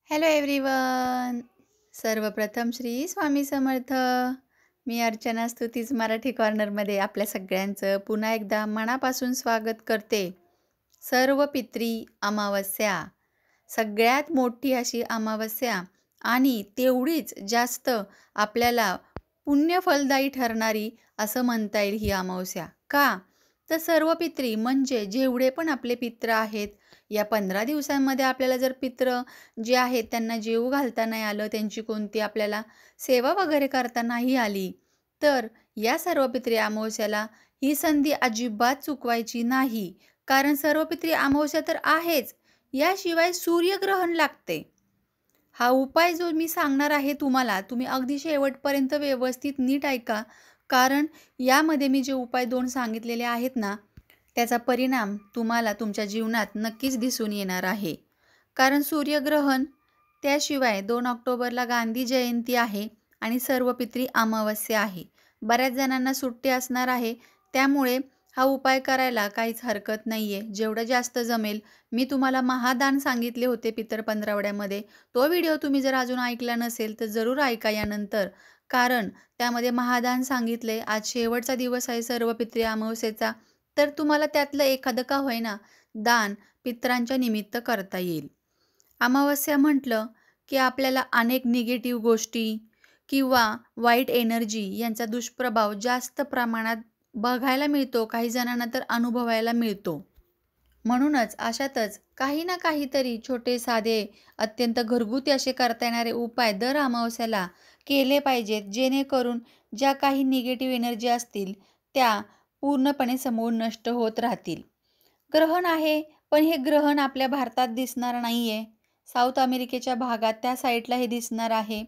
Hello everyone. सर्वप्रथम श्री स्वामी समर्थ. मी अर्चना स्तुतीज मराठी कॉर्नरमध्ये आपल्या सगळ्यांचं पुन्हा एकदा मनापासून स्वागत करते. सर्व पित्री अमावस्या, सगळ्यात मोठी अशी अमावस्या आणि तेवढीच जास्त आपल्याला पुण्यफलदायी ठरणारी असं म्हणता येईल ही अमावस्या. का? तर सर्व पित्री म्हणजे जेवढे पण आपले पित्र आहेत, या 15 दिवसांमध्ये आपल्याला जर पित्र जे आहेत त्यांना जेवू घालता नाही आलं, त्यांची कोणती आपल्याला सेवा वगैरे करता नाही आली, तर या सर्व पित्री अमावस्याला ही संधी अजिबात चुकवायची नाही. कारण सर्व पित्री अमावस्या तर आहेच, याशिवाय सूर्यग्रहण लागते. हा उपाय जो मी सांगणार आहे तुम्हाला, तुम्ही अगदी शेवटपर्यंत व्यवस्थित नीट ऐका. कारण यामध्ये मी जे उपाय 2 सांगितलेले आहेत ना, त्याचा परिणाम तुम्हाला तुमच्या जीवनात नक्कीच दिसून येणार आहे. कारण सूर्यग्रहण, त्याशिवाय 2 ऑक्टोबरला गांधी जयंती आहे आणि सर्वपित्री अमावस्या आहे. बऱ्याच जणांना सुट्टी असणार आहे, त्यामुळे हा उपाय करायला काहीच हरकत नाही आहे. जेवढं जास्त जमेल, मी तुम्हाला महादान सांगितले होते पितर पंधरवड्यामध्ये. तो व्हिडिओ तुम्ही जर अजून ऐकला नसेल, तर जरूर ऐका यानंतर. कारण त्यामध्ये महादान सांगितले. आज शेवटचा दिवस आहे सर्व पित्री अमावस्येचा, तर तुम्हाला त्यातलं एखादं का होईना दान पितरांच्या निमित्त करता येईल. अमावस्या म्हटलं की आपल्याला अनेक निगेटिव्ह गोष्टी किंवा वाईट एनर्जी यांचा दुष्प्रभाव जास्त प्रमाणात बघायला मिळतो, काही जणांना तर अनुभवायला मिळतो. म्हणूनच अशातच काही ना काहीतरी छोटे साधे अत्यंत घरगुती असे करता येणारे उपाय दर अमावस्याला केले पाहिजेत, जेणेकरून ज्या काही निगेटिव्ह एनर्जी असतील त्या पूर्णपणे समूळ नष्ट होत राहतील. ग्रहण आहे, पण हे ग्रहण आपल्या भारतात दिसणार नाही आहे. साऊथ अमेरिकेच्या भागात त्या साईडला हे दिसणार आहे.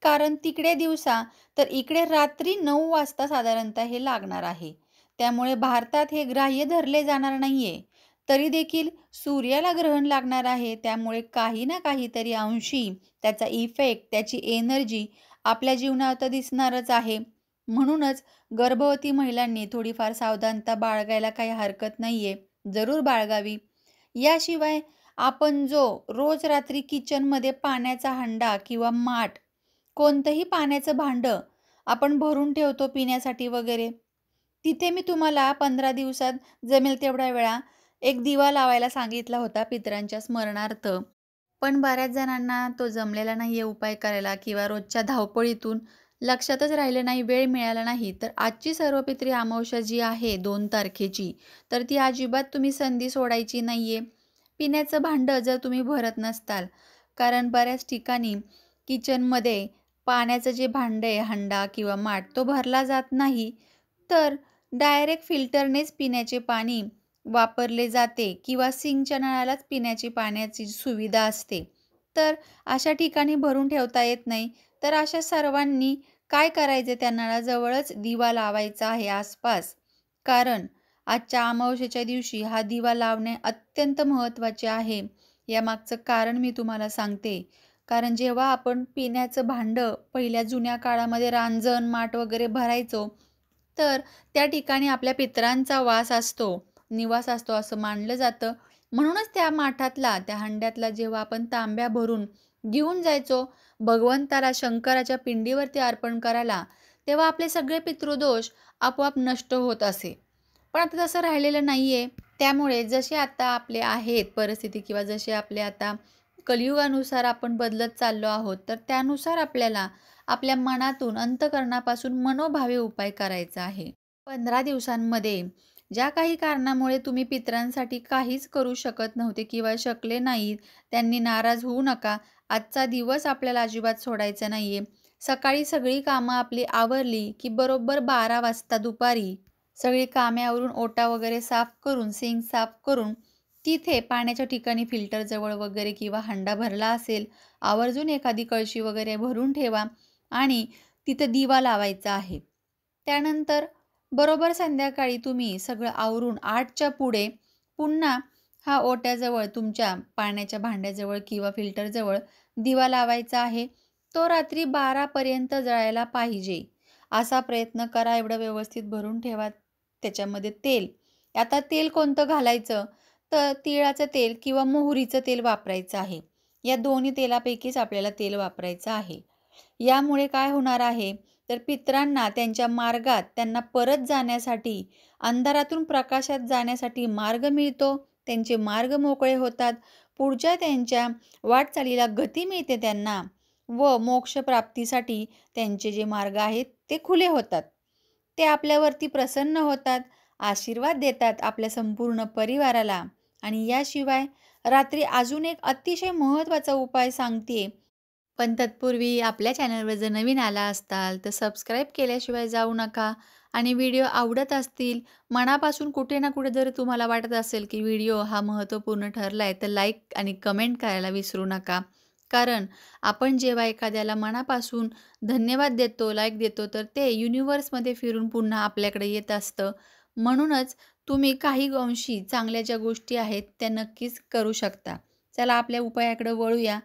कारण तिकडे दिवसा, तर इकडे रात्री 9 वाजता साधारणतः हे लागणार आहे. त्यामुळे भारतात हे ग्राह्य धरले जाणार नाही आहे. तरी देखील सूर्याला ग्रहण लागणार आहे. त्यामुळे काही ना काहीतरी अंशी त्याचा इफेक्ट, त्याची एनर्जी आपल्या जीवनात दिसणारच आहे. म्हणूनच गर्भवती महिलांनी थोडीफार सावधानता बाळगायला काही हरकत नाही आहे. जरूर बाळगावी. याशिवाय आपण जो रोज रात्री किचनमध्ये पाण्याचा हंडा किंवा माठ, कोणतंही पाण्याचं भांडं आपण भरून ठेवतो पिण्यासाठी वगैरे, तिथे मी तुम्हाला 15 दिवसात जमेल तेवढ्या वेळा एक दिवा लावायला सांगितला होता पितरांच्या स्मरणार्थ. पण बऱ्याच जणांना तो जमलेला नाही आहे उपाय करायला किंवा रोजच्या धावपळीतून लक्षातच राहिलं नाही, वेळ मिळाला नाही. तर आजची सर्वपित्री अमावस्या जी आहे 2 तारखेची, तर ती अजिबात तुम्ही संधी सोडायची नाही आहे. पिण्याचं भांडं जर तुम्ही भरत नसताल, कारण बऱ्याच ठिकाणी किचनमध्ये पाण्याचं जे भांडं आहे, हंडा किंवा माठ, तो भरला जात नाही. तर डायरेक्ट फिल्टरनेच पिण्याचे पाणी वापरले जाते किंवा सिंकच्या नळालाच पिण्याची पाण्याची सुविधा असते. तर अशा ठिकाणी भरून ठेवता येत नाही. तर अशा सर्वांनी काय करायचे, त्या नळाजवळच दिवा लावायचा आहे आसपास. कारण आजच्या अमावस्येच्या दिवशी हा दिवा लावणे अत्यंत महत्त्वाचे आहे. यामागचं कारण मी तुम्हाला सांगते. कारण जेव्हा आपण पिण्याचं भांडं पहिल्या जुन्या काळामध्ये रांजण, माठ वगैरे भरायचो, तर त्या ठिकाणी आपल्या पितरांचा वास असतो, निवास असतो असं मानलं जातं. म्हणूनच त्या माठातला, त्या हंड्यातला जेव्हा आपण तांब्या भरून घेऊन जायचो भगवंताला, शंकराच्या पिंडीवरती अर्पण करायला, तेव्हा आपले सगळे पितृदोष आपोआप नष्ट होत असे. पण आता तसं राहिलेलं नाही आहे. त्यामुळे जसे आता आपले आहेत परिस्थिती किंवा जसे आपले आता कलियुगानुसार आपण बदलत चाललो आहोत, तर त्यानुसार आपल्याला आपल्या मनातून, अंतःकरणापासून मनोभावे उपाय करायचा आहे. 15 दिवसांमध्ये ज्या काही कारणामुळे तुम्ही पितरांसाठी काहीच करू शकत नव्हते किंवा शकले नाहीत, त्यांनी नाराज होऊ नका. आजचा दिवस आपल्याला अजिबात सोडायचा नाही आहे. सकाळी सगळी कामं आपली आवरली की बरोबर 12 वाजता दुपारी सगळी कामे आवरून, ओटा वगैरे साफ करून, सिंक साफ करून, तिथे पाण्याच्या ठिकाणी फिल्टरजवळ वगैरे किंवा हंडा भरला असेल, आवर्जून एखादी कळशी वगैरे भरून ठेवा आणि तिथं दिवा लावायचा आहे. त्यानंतर बरोबर संध्याकाळी तुम्ही सगळं आवरून 8च्या पुढे पुन्हा हा ओट्याजवळ, तुमच्या पाण्याच्या भांड्याजवळ किंवा फिल्टरजवळ दिवा लावायचा आहे. तो रात्री 12 पर्यंत जळायला पाहिजे. असा प्रयत्न करा. एवढं व्यवस्थित भरून ठेवा. त्याच्यामध्ये तेल, आता तेल कोणतं घालायचं, तर तिळाचं तेल किंवा मोहरीचं तेल वापरायचं आहे. या दोन्ही तेलापैकीच आपल्याला तेल वापरायचं आहे. यामुळे काय होणार आहे, तर पितरांना त्यांच्या मार्गात त्यांना परत जाण्यासाठी, अंधारातून प्रकाशात जाण्यासाठी मार्ग मिळतो. त्यांचे मार्ग मोकळे होतात. पुढच्या त्यांच्या वाटचालीला गती मिळते त्यांना व मोक्षप्राप्तीसाठी त्यांचे जे मार्ग आहेत ते खुले होतात. ते आपल्यावरती प्रसन्न होतात, आशीर्वाद देतात आपल्या संपूर्ण परिवाराला. आणि याशिवाय रात्री अजून एक अतिशय महत्त्वाचा उपाय सांगते. पण तत्पूर्वी आपल्या चॅनलवर जर नवीन आला असाल तर सबस्क्राईब केल्याशिवाय जाऊ नका. आणि व्हिडिओ आवडत असतील, मनापासून कुठे ना कुठे जर तुम्हाला वाटत असेल की व्हिडिओ हा महत्त्वपूर्ण ठरला आहे, तर लाईक आणि कमेंट करायला विसरू नका. कारण आपण जेव्हा एखाद्याला मनापासून धन्यवाद देतो, लाईक देतो, तर ते युनिव्हर्समध्ये फिरून पुन्हा आपल्याकडे येत असतं. म्हणूनच तुम्ही काही अंशी चांगल्या ज्या गोष्टी आहेत त्या नक्कीच करू शकता. चला आपल्या उपायाकडे वळूया.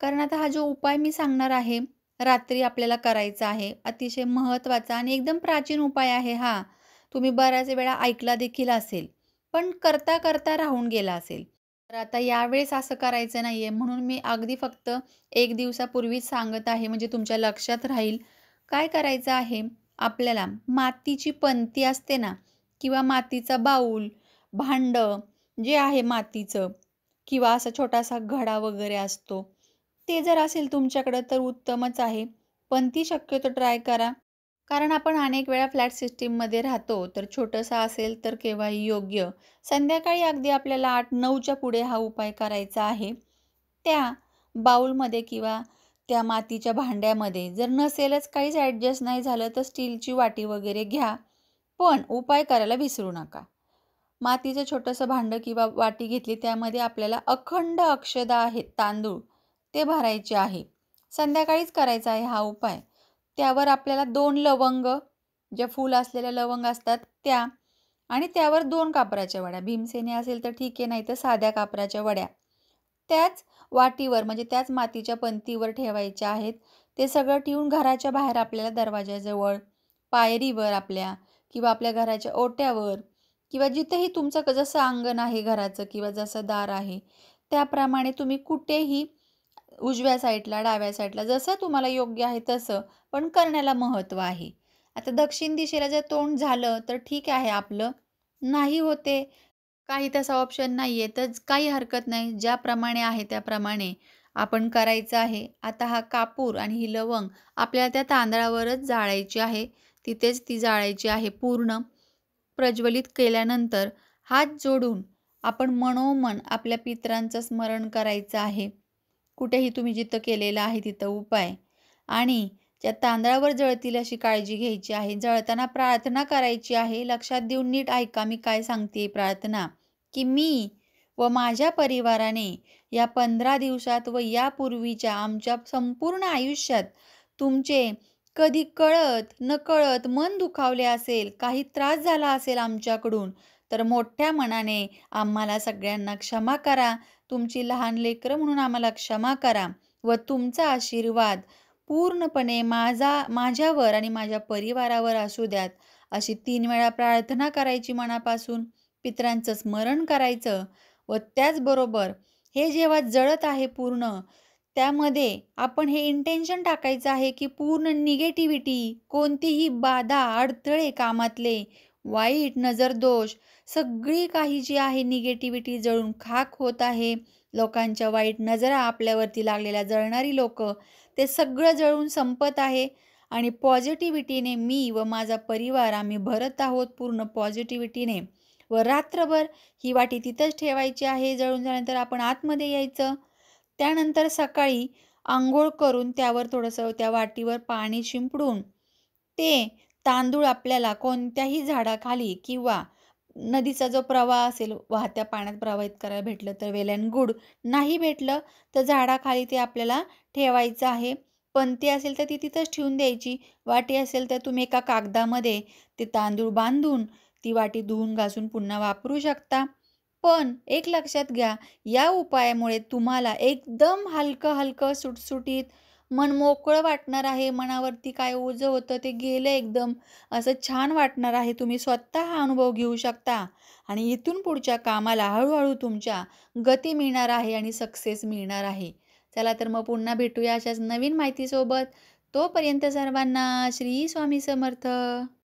कारण आता हा जो उपाय मी सांगणार आहे, रात्री आपल्याला करायचा आहे. अतिशय महत्त्वाचा आणि एकदम प्राचीन उपाय आहे हा. तुम्ही बऱ्याच वेळा ऐकला देखील असेल, पण करता करता राहून गेला असेल. तर आता यावेळेस असं करायचं नाहीये, म्हणून मी अगदी फक्त 1 दिवसापूर्वीच सांगत आहे, म्हणजे तुमच्या लक्षात राहील. काय करायचं आहे, आपल्याला मातीची पंती असते ना किंवा मातीचा बाऊल, भांडं जे आहे मातीचं किंवा असा छोटासा घडा वगैरे असतो. ते जर असेल तुमच्याकडं तर उत्तमच आहे. पण ती शक्यतो ट्राय करा. कारण आपण अनेक वेळा फ्लॅट सिस्टीममध्ये राहतो, तर छोटंसं असेल तर केव्हाही योग्य. संध्याकाळी अगदी आपल्याला 8-9च्या पुढे हा उपाय करायचा आहे. त्या बाउलमध्ये किंवा त्या मातीच्या भांड्यामध्ये जर नसेलच काहीच ॲडजस्ट नाही झालं, तर स्टीलची वाटी वगैरे घ्या. पण उपाय करायला विसरू नका. मातीचं छोटंसं भांडं किंवा वाटी घेतली, त्यामध्ये आपल्याला अखंड अक्षदा आहेत तांदूळ, ते भरायचे आहे. संध्याकाळीच करायचा आहे हा उपाय. त्यावर आपल्याला 2 लवंग, ज्या फूल असलेल्या लवंग असतात त्या, आणि त्यावर 2 कापराच्या वड्या. भीमसेनी असेल तर ठीक आहे, नाहीतर साध्या कापराच्या वड्या. त्याच वाटीवर म्हणजे त्याच मातीच्या पंतीवर ठेवायच्या आहेत. ते सगळं ठेवून घराच्या बाहेर आपल्याला दरवाजाजवळ, पायरीवर आपल्या किंवा आपल्या घराच्या ओट्यावर किंवा जिथेही तुमचं जसं अंगण आहे घराचं किंवा जसं दार आहे, त्याप्रमाणे तुम्ही कुठेही उजव्या साईडला, डाव्या साईडला जसं तुम्हाला योग्य आहे तसं, पण करण्याला महत्त्व आहे. आता दक्षिण दिशेला जर तोंड झालं तर ठीक आहे आपलं. नाही होते, काही तसा ऑप्शन नाही आहे, तर काही हरकत नाही. ज्याप्रमाणे आहे त्याप्रमाणे आपण करायचं आहे. आता हा कापूर आणि ही लवंग आपल्याला त्या तांदळावरच जाळायची आहे. तिथेच ती जाळायची आहे पूर्ण. प्रज्वलित केल्यानंतर हात जोडून आपण मनोमन आपल्या पितरांचं स्मरण करायचं आहे. कुठेही तुम्ही जिथं केलेला आहे तिथं उपाय. आणि त्या तांदळावर जळतील अशी काळजी घ्यायची आहे. जळताना प्रार्थना करायची आहे. लक्षात देऊन नीट ऐका मी काय सांगते प्रार्थना, की मी व माझ्या परिवाराने या 15 दिवसात व यापूर्वीच्या आमच्या संपूर्ण आयुष्यात तुमचे कधी कळत नकळत मन दुखावले असेल, काही त्रास झाला असेल आमच्याकडून, तर मोठ्या मनाने आम्हाला सगळ्यांना क्षमा करा. तुमची लहान लेकरं म्हणून आम्हाला क्षमा करा व तुमचा आशीर्वाद पूर्णपणे माझ्यावर आणि माझ्या परिवारावर असू द्यात. अशी 3 वेळा प्रार्थना करायची मनापासून, पितरांचं स्मरण करायचं व त्याचबरोबर हे जेव्हा जळत आहे पूर्ण, त्यामध्ये आपण हे इंटेन्शन टाकायचं आहे, की पूर्ण निगेटिव्हिटी, कोणतीही बाधा, अडथळे कामातले, वाईट नजरदोष, सगळी काही जी आहे निगेटिव्हिटी जळून खाक होत आहे. लोकांच्या वाईट नजरा आपल्यावरती लागलेल्या जळणारी लोकं, ते सगळं जळून संपत आहे आणि पॉझिटिव्हिटीने मी व माझा परिवार आम्ही भरत आहोत पूर्ण पॉझिटिव्हिटीने. व रात्रभर ही वाटी तिथंच ठेवायची आहे. जळून झाल्यानंतर आपण आतमध्ये यायचं. त्यानंतर सकाळी अंघोळ करून त्यावर थोडंसं त्या वाटीवर पाणी शिंपडून ते तांदूळ आपल्याला कोणत्याही झाडाखाली किंवा नदीचा जो प्रवाह असेल, वाहत्या पाण्यात प्रवाहित करायला भेटलं तर वेल एंड गुड. नाही भेटलं तर झाडाखाली ते आपल्याला ठेवायचं आहे. पंती असेल तर ती तिथंच ठेवून द्यायची. वाटी असेल तर तुम्ही एका कागदामध्ये ते तांदूळ बांधून ती वाटी धुवून घासून पुन्हा वापरू शकता. पण एक लक्षात घ्या, या उपायामुळे तुम्हाला एकदम हलकं-हलकं, सुटसुटीत, मन मोकळं वाटणार आहे. मनावरती काय ओझं होतं ते गेलं एकदम. असं छान वाटणार आहे. तुम्ही स्वतः हा अनुभव घेऊ शकता आणि इथून पुढच्या कामाला हळू तुमच्या गती मिळणार आहे आणि सक्सेस मिळणार आहे. चला तर मग पुन्हा भेटूया अशाच नवीन माहितीसोबत. तोपर्यंत सर्वांना श्री स्वामी समर्थ.